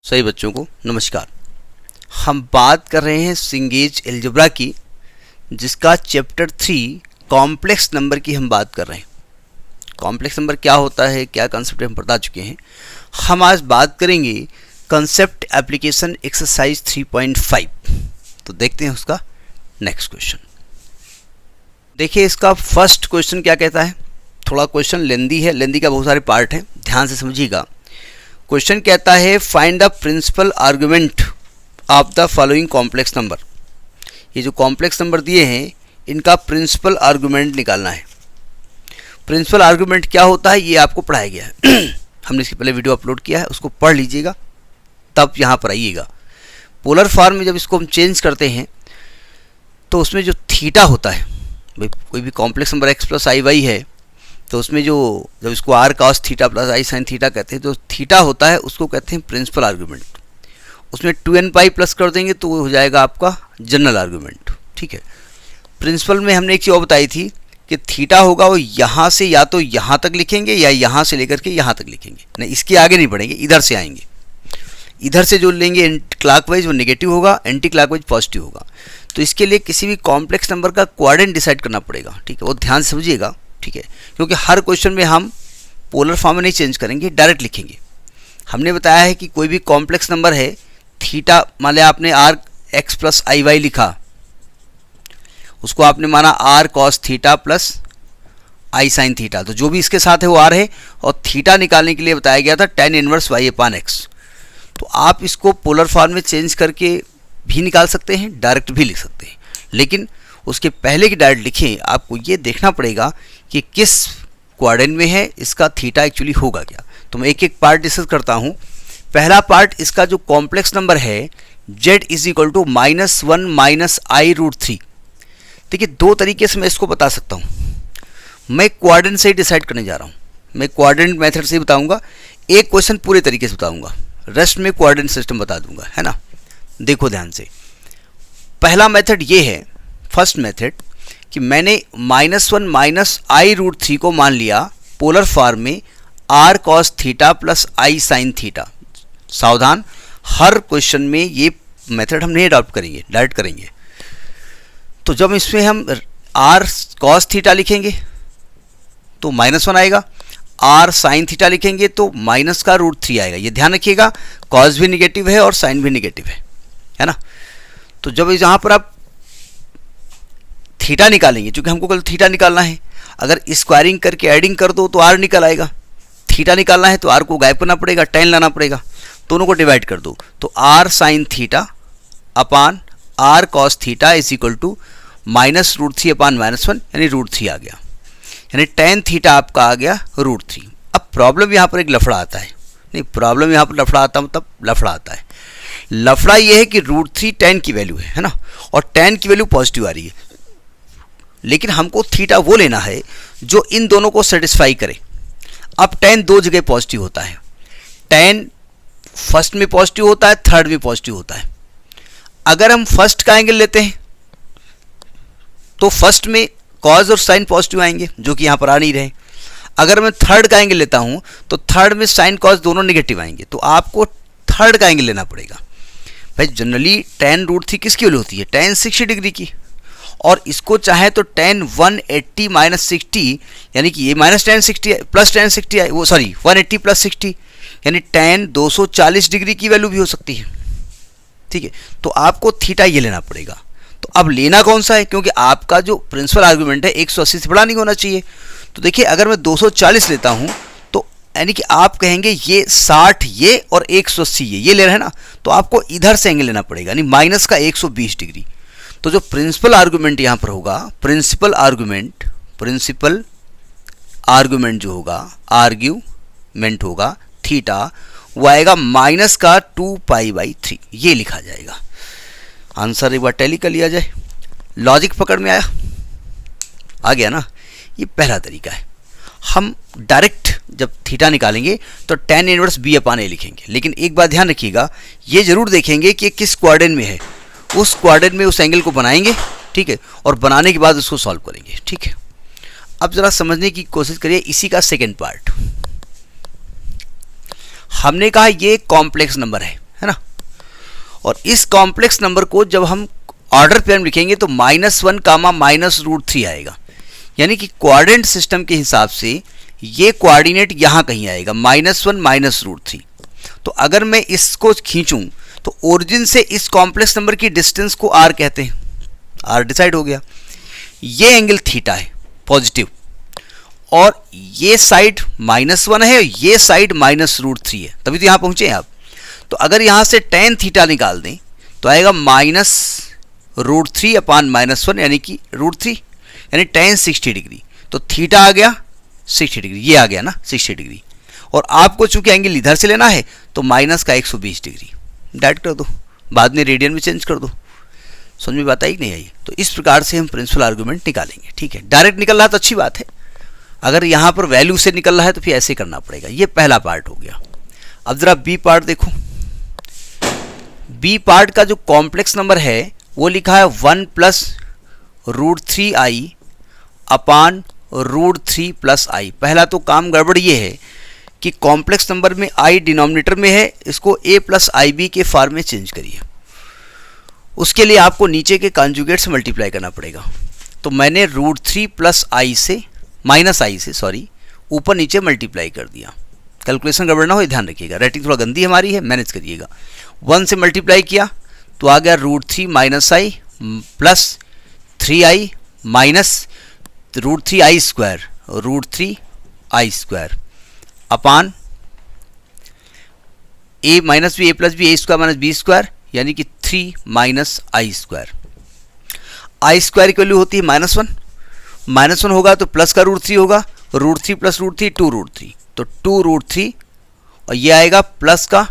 सभी बच्चों को नमस्कार। हम बात कर रहे हैं सिंगेज एल्जेब्रा की, जिसका चैप्टर 3 कॉम्प्लेक्स नंबर की हम बात कर रहे हैं। कॉम्प्लेक्स नंबर क्या होता है, क्या कंसेप्ट हम बता चुके हैं। हम आज बात करेंगे कंसेप्ट एप्लीकेशन एक्सरसाइज 3.5। तो देखते हैं उसका नेक्स्ट क्वेश्चन। देखिए इसका फर्स्ट क्वेश्चन क्या कहता है। थोड़ा क्वेश्चन लेंदी है, लेंदी का बहुत सारे पार्ट हैं, ध्यान से समझिएगा। क्वेश्चन कहता है find the principal argument of the following complex number. ये जो कॉम्प्लेक्स नंबर दिए हैं इनका प्रिंसिपल आर्गुमेंट निकालना है। प्रिंसिपल आर्गुमेंट क्या होता है ये आपको पढ़ाया गया है। हमने इसके पहले वीडियो अपलोड किया है, उसको पढ़ लीजिएगा तब यहाँ पर आइएगा। पोलर फॉर्म में जब इसको हम चेंज करते हैं तो उसमें जो थीटा होता है, भाई कोई भी complex number x plus i y है तो उसमें जो जब इसको r cos theta plus i sine theta कहते हैं तो थीटा होता है उसको कहते हैं प्रिंसिपल आर्गुमेंट। उसमें 2n पाई प्लस कर देंगे तो वो हो जाएगा आपका जनरल आर्गुमेंट। ठीक है, प्रिंसिपल में हमने एक चीज़ और बताई थी कि थीटा होगा वो यहाँ से या तो यहाँ तक लिखेंगे या यहाँ से लेकर के यहाँ तक लिखेंगे, नहीं इसके आगे नहीं बढ़ेंगे, इधर से आएंगे। इधर से जो लेंगे क्लॉकवाइज वो नेगेटिव होगा, एंटी क्लॉकवाइज पॉजिटिव होगा। तो इसके लिए किसी भी कॉम्प्लेक्स नंबर का क्वाड्रेंट डिसाइड करना पड़ेगा। ठीक है, वो ध्यान से समझिएगा। ठीक है, क्योंकि हर क्वेश्चन में हम पोलर फॉर्म में नहीं चेंज करेंगे, डायरेक्ट लिखेंगे। हमने बताया है कि कोई भी कॉम्प्लेक्स नंबर है थीटा, मान लिया आपने r x plus i y लिखा, उसको आपने माना r cos theta plus i sine theta, तो जो भी इसके साथ है वो आर है। और थीटा निकालने के लिए बताया गया था tan इनवर्स वाई अपान एक्स। तो आप इसको पोलर फॉर्म में चेंज करके भी निकाल सकते हैं, डायरेक्ट भी लिख सकते हैं, लेकिन उसके पहले की डायरेक्ट लिखें आपको ये देखना पड़ेगा कि किस क्वाड्रेंट में है, इसका थीटा एक्चुअली होगा क्या। तो मैं एक एक पार्ट डिस्कस करता हूँ। पहला पार्ट, इसका जो कॉम्प्लेक्स नंबर है z is equal to -1 minus i√3। देखिए दो तरीके से मैं इसको बता सकता हूँ। मैं क्वाड्रेंट से ही डिसाइड करने जा रहा हूँ, मैं क्वाड्रेंट मेथड से ही बताऊँगा। एक क्वेश्चन पूरे तरीके से बताऊँगा, रेस्ट में क्वाड्रेंट सिस्टम बता दूंगा, है ना। देखो ध्यान से, पहला मेथड ये है, फर्स्ट मेथड, कि मैंने -1 माइनस i√3 को मान लिया पोलर फॉर्म में r cos theta plus i sine theta. सावधान, हर क्वेश्चन में ये मेथड हम नहीं अडॉप्ट करेंगे, डायरेक्ट करेंगे। तो जब इसमें हम r cos थीटा लिखेंगे तो -1 आएगा, r साइन थीटा लिखेंगे तो माइनस का √3 आएगा। ये ध्यान रखिएगा, cos भी निगेटिव है और साइन भी निगेटिव है ना। तो जब यहाँ पर आप थीटा निकालेंगे, क्योंकि हमको कल थीटा निकालना है, अगर स्क्वायरिंग करके एडिंग कर दो तो r निकल आएगा। थीटा निकालना है तो r को गायब करना पड़ेगा, tan लाना पड़ेगा, दोनों को डिवाइड कर दो तो r sine theta upon r cos theta is equal to -√3 upon -1 यानी √3 आ गया, यानी tan थीटा आपका आ गया √3। अब प्रॉब्लम यहाँ पर एक लफड़ा आता है, नहीं प्रॉब्लम यहाँ पर लफड़ा आता मतलब लफड़ा आता है। लफड़ा ये है कि √3 tan की वैल्यू है ना, और tan की वैल्यू पॉजिटिव आ रही है, लेकिन हमको थीटा वो लेना है जो इन दोनों को सेटिस्फाई करे। अब tan दो जगह पॉजिटिव होता है, tan फर्स्ट में पॉजिटिव होता है, थर्ड में पॉजिटिव होता है। अगर हम फर्स्ट का एंगल लेते हैं तो फर्स्ट में कॉज और साइन पॉजिटिव आएंगे, जो कि यहाँ पर आ नहीं रहे। अगर मैं थर्ड का एंगल लेता हूँ तो थर्ड में साइन कॉज दोनों नेगेटिव आएंगे, तो आपको थर्ड का एंगल लेना पड़ेगा। भाई जनरली tan √3 किसकी वैल्यू होती है, tan 60 डिग्री की, और इसको चाहे तो tan 180 माइनस 60, यानी कि ये माइनस tan 60 प्लस tan 60, वो सॉरी 180 प्लस 60, यानी tan 240 डिग्री की वैल्यू भी हो सकती है। ठीक है, तो आपको थीटा ये लेना पड़ेगा। तो अब लेना कौन सा है, क्योंकि आपका जो प्रिंसिपल आर्गुमेंट है 180 से बड़ा नहीं होना चाहिए। तो देखिए अगर मैं 240 लेता हूँ तो यानी कि आप कहेंगे ये 60 ये और 180 ये ले रहे हैं ना, तो आपको इधर से एंगल लेना पड़ेगा, यानी माइनस का 120 डिग्री। तो जो प्रिंसिपल आर्गुमेंट यहाँ पर होगा, प्रिंसिपल आर्गुमेंट जो होगा, आर्ग्यूमेंट होगा थीटा, वो आएगा माइनस का 2π/3, ये लिखा जाएगा। आंसर एक बार टैली कर लिया जाए, लॉजिक पकड़ में आ गया ना। ये पहला तरीका है। हम डायरेक्ट जब थीटा निकालेंगे तो tan inverse b upon a लिखेंगे, लेकिन एक बात ध्यान रखिएगा, ये जरूर देखेंगे कि किस क्वाड्रेंट में है, उस क्वाड्रेंट में उस एंगल को बनाएंगे। ठीक है, और बनाने के बाद उसको सॉल्व करेंगे। ठीक है, अब जरा समझने की कोशिश करिए इसी का सेकेंड पार्ट। हमने कहा ये कॉम्प्लेक्स नंबर है और इस कॉम्प्लेक्स नंबर को जब हम ऑर्डर पेयर में लिखेंगे तो -1 कामा -√3 आएगा, यानी कि कोऑर्डिनेट सिस्टम के हिसाब से ये कोऑर्डिनेट यहाँ कहीं आएगा, -1 -√3। तो अगर मैं इसको खींचूं तो ओरिजिन से इस कॉम्प्लेक्स नंबर की डिस्टेंस को r कहते हैं। r डिसाइड हो गया। ये एंगल थीटा है पॉजिटिव, और ये साइड -1 है, ये साइड -√3 है, तभी तो यहाँ पहुँचे आप। तो अगर यहाँ से tan थीटा निकाल दें तो आएगा -√3 अपान -1, यानी कि √3, यानी tan 60 डिग्री। तो थीटा आ गया 60 डिग्री, ये आ गया ना 60 डिग्री। और आपको चूंकि एंगल इधर से लेना है तो माइनस का 120 डिग्री डायरेक्ट कर दो, बाद में रेडियन में चेंज कर दो। समझ में बात आई कि नहीं आई? तो इस प्रकार से हम प्रिंसिपल आर्गूमेंट निकालेंगे। ठीक है, डायरेक्ट निकल रहा तो अच्छी बात है, अगर यहाँ पर वैल्यू से निकल रहा है तो फिर ऐसे करना पड़ेगा। ये पहला पार्ट हो गया। अब जरा बी पार्ट देखो। बी पार्ट का जो कॉम्प्लेक्स नंबर है वो लिखा है 1 + √3i अपान √3 + i। पहला तो काम गड़बड़ ये है कि कॉम्प्लेक्स नंबर में i डिनोमिनेटर में है, इसको a + ib के फॉर्म में चेंज करिए। उसके लिए आपको नीचे के कॉन्जुगेट से मल्टीप्लाई करना पड़ेगा। तो मैंने √3 + i से -i से सॉरी ऊपर नीचे मल्टीप्लाई कर दिया। कैलकुलेशन गड़बड़ ना हो, ध्यान रखिएगा, राइटिंग थोड़ा गंदी हमारी है, मैनेज करिएगा। 1 से मल्टीप्लाई किया तो आ गया √3 - i plus 3i minus √3i² √3i² upon a minus b a plus b a² - b², यानी कि 3 - i²। i² की वैल्यू होती है -1, -1 होगा तो प्लस का √3 होगा, √3 + √3 2√3, तो 2√3, और ये आएगा प्लस का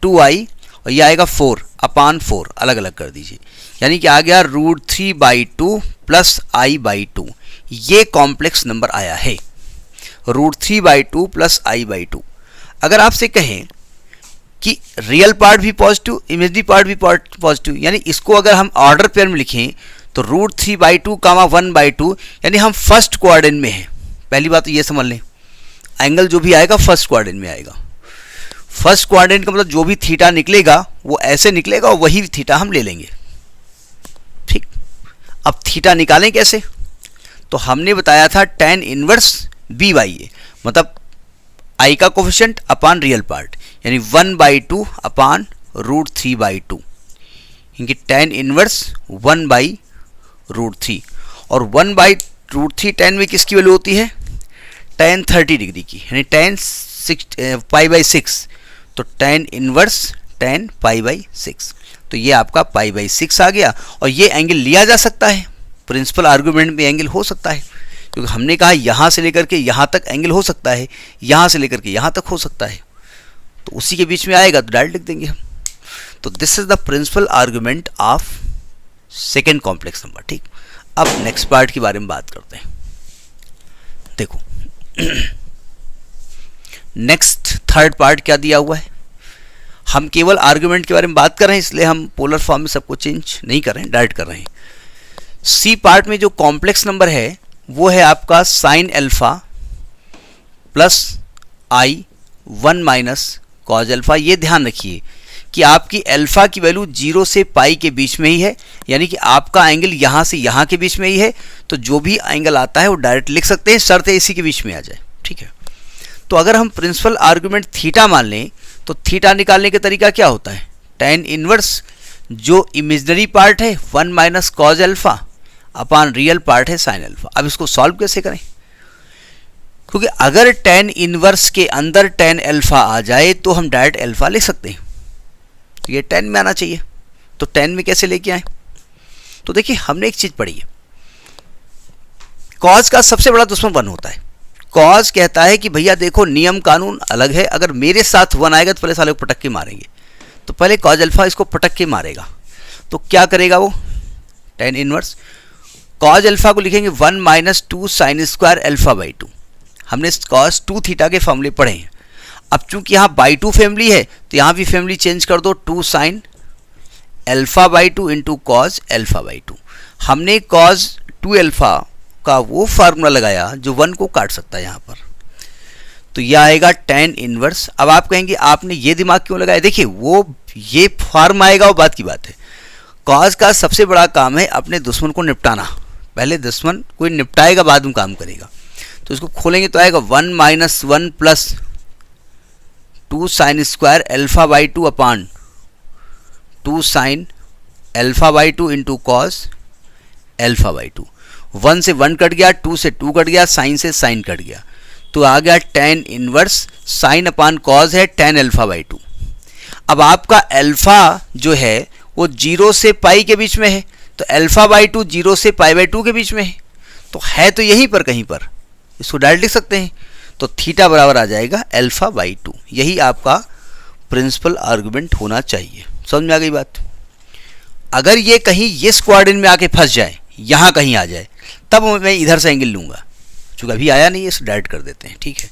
2i, और ये आएगा 4 अपान 4, अलग अलग कर दीजिए, यानी कि आ गया √3/2 प्लस i/2। ये कॉम्प्लेक्स नंबर आया है, √3/2 प्लस i/2। अगर आपसे कहें कि रियल पार्ट भी पॉजिटिव, इमेजनरी पार्ट भी पॉजिटिव, यानी इसको अगर हम ऑर्डर पेयर में लिखें तो √3/2 कामा 1/2, यानी हम फर्स्ट क्वाड्रेंट में हैं। पहली बात तो ये समझ लें, एंगल जो भी आएगा फर्स्ट क्वाड्रेंट में आएगा। फर्स्ट क्वाड्रेंट का मतलब जो भी थीटा निकलेगा वो ऐसे निकलेगा और वही थीटा हम ले लेंगे। ठीक, अब थीटा निकालें कैसे? तो हमने बताया था tan इनवर्स b/a, मतलब i का कोफिशिएंट अपान रियल पार्ट, यानी 1/2 अपान √3/2, क्योंकि tan इनवर्स 1/√3, और 1/√3 tan में किसकी वैल्यू होती है? tan 30 डिग्री की, यानी tan π/6, तो tan इनवर्स tan π/6, तो ये आपका π/6 आ गया। और ये एंगल लिया जा सकता है, प्रिंसिपल आर्गूमेंट में एंगल हो सकता है, क्योंकि हमने कहा यहाँ से लेकर के यहाँ तक एंगल हो सकता है, यहाँ से लेकर के यहाँ तक हो सकता है, तो उसी के बीच में आएगा तो डायरेक्ट लिख देंगे हम। तो this is the principal argument of second complex number. ठीक, अब नेक्स्ट पार्ट के बारे में बात करते हैं। देखो नेक्स्ट थर्ड पार्ट क्या दिया हुआ है, हम केवल आर्गूमेंट के बारे में बात कर रहे हैं, इसलिए हम पोलर फॉर्म में सबको चेंज नहीं कर रहे हैं, डायरेक्ट कर रहे हैं। सी पार्ट में जो कॉम्प्लेक्स नंबर है वो है आपका sin α plus i 1 minus cos alpha. ये ध्यान रखिए कि आपकी अल्फा की वैल्यू 0 से पाई के बीच में ही है, यानी कि आपका एंगल यहाँ से यहाँ के बीच में ही है, तो जो भी एंगल आता है वो डायरेक्ट लिख सकते हैं, शर्त है इसी के बीच में आ जाए। ठीक है, तो अगर हम प्रिंसिपल आर्गूमेंट थीटा मान लें तो थीटा निकालने का तरीका क्या होता है? tan इनवर्स जो इमेजनरी पार्ट है 1 माइनस कॉज अल्फा अपान रियल पार्ट है sin अल्फा। अब इसको सॉल्व कैसे करें? क्योंकि अगर tan इनवर्स के अंदर tan अल्फा आ जाए तो हम डायरेक्ट अल्फा लिख सकते हैं, तो ये tan में आना चाहिए, तो tan में कैसे लेके आए? तो देखिए हमने एक चीज पढ़ी है, कॉज का सबसे बड़ा दुश्मन 1 होता है। कॉज कहता है कि भैया देखो नियम कानून अलग है, अगर मेरे साथ 1 आएगा तो पहले साले को पटक के मारेंगे, तो पहले कॉज अल्फा इसको पटक के मारेगा। तो क्या करेगा वो? tan इनवर्स कॉज अल्फा को लिखेंगे 1 माइनस 2 sin² α/2। हमने कॉस 2 थीटा के फॉर्मूले पढ़े हैं। अब चूंकि यहाँ बाई 2 फैमिली है तो यहाँ भी फैमिली चेंज कर दो, 2 sin α/2 इंटू कॉज α/2। हमने कॉज 2α का वो फार्मूला लगाया जो 1 को काट सकता है यहाँ पर, तो यह आएगा tan इनवर्स। अब आप कहेंगे आपने ये दिमाग क्यों लगाया? देखिए वो ये फॉर्म आएगा वो बात की बात है। कॉज का सबसे बड़ा काम है अपने दुश्मन को निपटाना, पहले दुश्मन कोई निपटाएगा बाद में काम करेगा। तो इसको खोलेंगे तो आएगा 1 - 1 plus 2 sine square alpha by 2 upon 2 sine alpha by 2 into cos alpha by 2। 1 से 1 कट गया, 2 से 2 कट गया, साइन से साइन कट गया, तो आ गया tan इनवर्स साइन अपान कॉज है tan अल्फा बाई 2। अब आपका अल्फा जो है वो 0 से पाई के बीच में है, तो अल्फा बाई 2 0 से पाई बाई 2 के बीच में है तो यहीं पर कहीं पर, इसको डायरेक्ट लिख सकते हैं। तो थीटा बराबर आ जाएगा अल्फा बाई 2। यही आपका प्रिंसिपल आर्गुमेंट होना चाहिए। समझ में आ गई बात? अगर ये कहीं इस कोऑर्डिनेट में आके फंस जाए, यहाँ कहीं आ जाए, तब मैं इधर से एंगल लूँगा, चूँकि अभी आया नहीं है इसको डायरेक्ट कर देते हैं, ठीक है।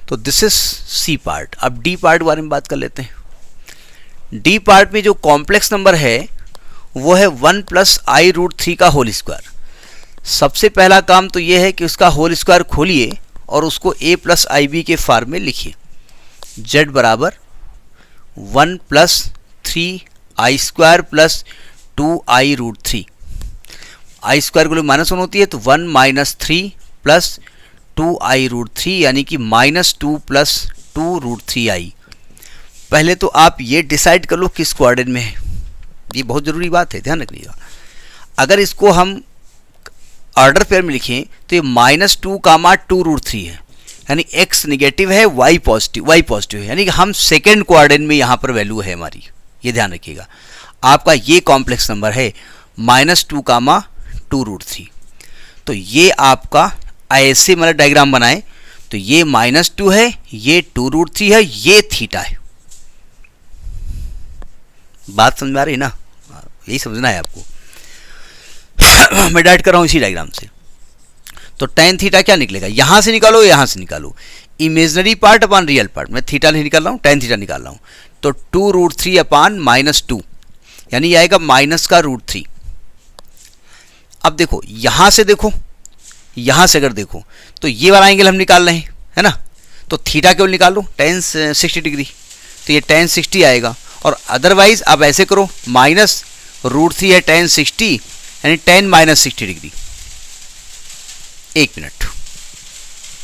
तो दिस इज सी पार्ट। अब डी पार्ट बारे में बात कर लेते हैं। डी पार्ट में जो कॉम्प्लेक्स नंबर है वो है 1 + i√3 का होल स्क्वायर। सबसे पहला काम तो ये है कि उसका होल स्क्वायर खोलिए और उसको a + ib के फॉर्म में लिखिए। z बराबर 1 + 3i² + 2i√3। आई स्क्वायर को लोग -1 होती है, तो 1 - 3 + 2i√3 यानी कि -2 + 2√3i। पहले तो आप ये डिसाइड कर लो किस कोऑर्डिनेट में है, ये बहुत ज़रूरी बात है, ध्यान रखिएगा। अगर इसको हम ऑर्डर पेयर में लिखें तो ये -2, 2√3 है, यानी x निगेटिव है, y पॉजिटिव है, यानी कि हम सेकेंड कोऑर्डिनेट में यहाँ पर वैल्यू है हमारी, ये ध्यान रखिएगा। आपका ये कॉम्प्लेक्स नंबर है -2, 2√3। तो ये आपका ऐसे मतलब डायग्राम बनाए तो ये -2 है, ये 2√3 है, ये थीटा है। बात समझ में आ रही ना? यही समझना है आपको। मैं डायरेक्ट कर रहा हूँ इसी डायग्राम से। तो tan थीटा क्या निकलेगा, यहाँ से निकालो, यहाँ से निकालो, इमेजनरी पार्ट अपान रियल पार्ट। मैं थीटा नहीं निकाल रहा हूँ, tan थीटा निकाल रहा हूँ। तो 2√3 अपान -2 यानी आएगा -√3। अब देखो यहाँ से देखो, यहाँ से अगर देखो तो ये वाला एंगल हम निकाल रहे हैं, है ना। तो थीटा केवल निकालो tan 60 डिग्री, तो ये tan 60 आएगा। और अदरवाइज आप ऐसे करो, -√3 है tan 60 यानी tan -60 डिग्री। एक मिनट,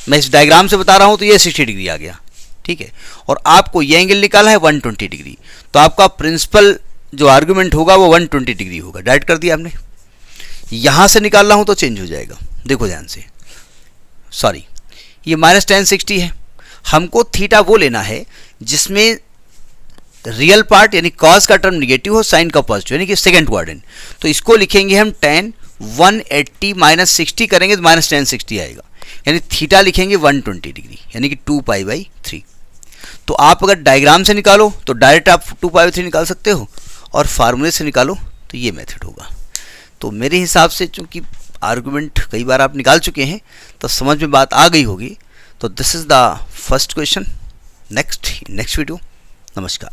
मैं इस डायग्राम से बता रहा हूँ, तो ये 60 डिग्री आ गया, ठीक है। और आपको ये एंगल निकालना है 120 डिग्री, तो आपका प्रिंसिपल जो आर्गुमेंट होगा वो 120 डिग्री होगा। डायरेक्ट कर दिया हमने। यहाँ से निकाल रहा हूँ तो चेंज हो जाएगा, देखो ध्यान से। सॉरी, ये -tan 60 है, हमको थीटा वो लेना है जिसमें रियल पार्ट यानी कॉस का टर्म निगेटिव हो, साइन का पॉजिटिव, यानी कि सेकंड कोऑर्डिनेट। तो इसको लिखेंगे हम tan 180 - 60 करेंगे तो -tan 60 आएगा, यानी थीटा लिखेंगे 120 डिग्री यानी कि 2π/3। तो आप अगर डायग्राम से निकालो तो डायरेक्ट आप 2π/3 निकाल सकते हो, और फार्मूले से निकालो तो ये मेथड होगा। तो मेरे हिसाब से चूंकि आर्गुमेंट कई बार आप निकाल चुके हैं तो समझ में बात आ गई होगी। तो this is the first question. Next video. नमस्कार।